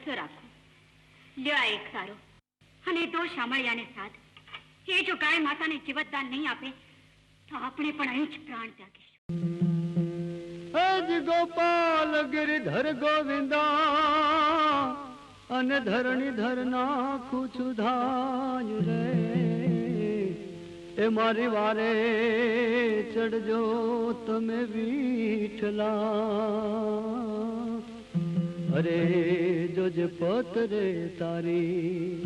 ભરોસો રાખો. લ્યો આ એક સારો અને દો શામળિયાને સાથ. એ જો ગાય માતાને જીવતદાન નહીં આપે તો આપણે પણ અહીં જ પ્રાણ ત્યાગીશું. હજ ગોપાલ ગિરધર ગોવિંદા અને ધરણીધર નાખું છું ધાય રે. એ મારી વારે ચડજો તમે વિઠલા. અરે જોજે પત રે તારી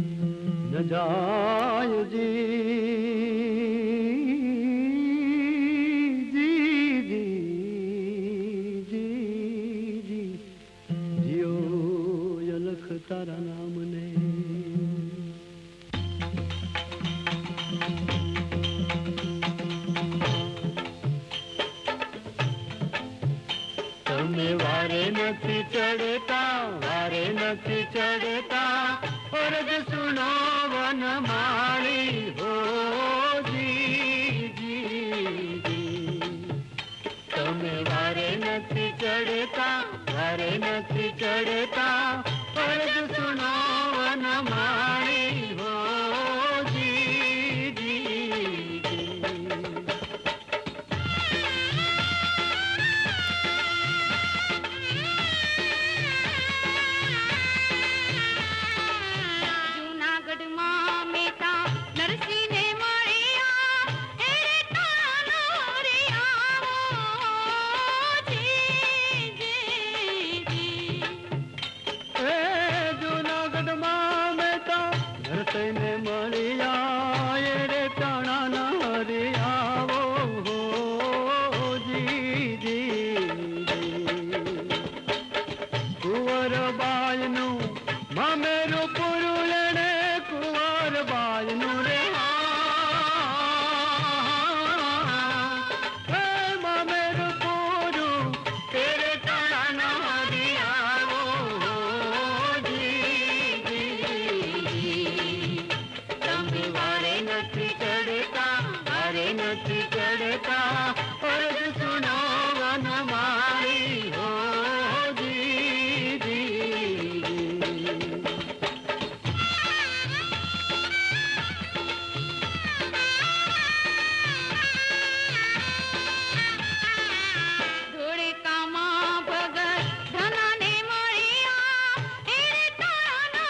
ન જાય જીઓ યલખ તારા નામને. તમે વારે નથી ચડતા, વારે નથી ચડતા, અરજ સુનો વન માળી હો જી. તમે વારે નથી ચડતા, વારે નથી ચડતા, અરજ સુનો વન માળી હો ને મળ્યા રે ટાણા રે આવો જી. કુંવર બાયનું મામેરું પૂરું લેણે, કુંવર બાયનું રે મામેરું પૂરું તેરે ટાણા રે આવો નથી ચડતા, અરજ સુનો વન માળી હો જી. ધોળકામાં ભગત ધનાને મળ્યા એ તારા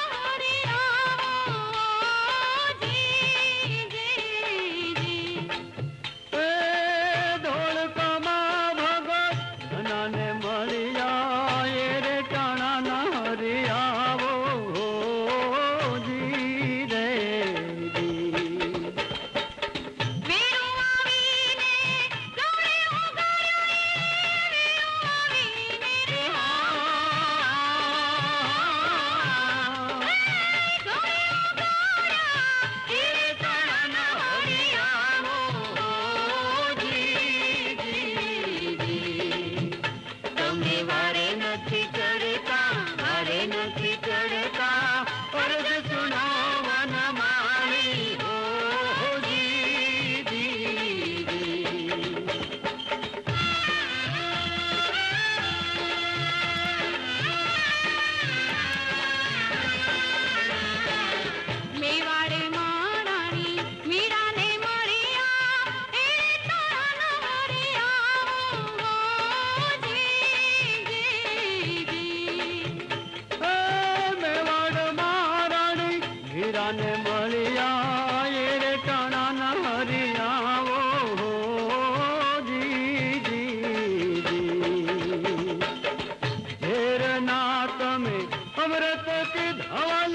ને મળ્યા રે ટાણા હરિયાવો જી. ઝેર ના તમે અમૃત કીધા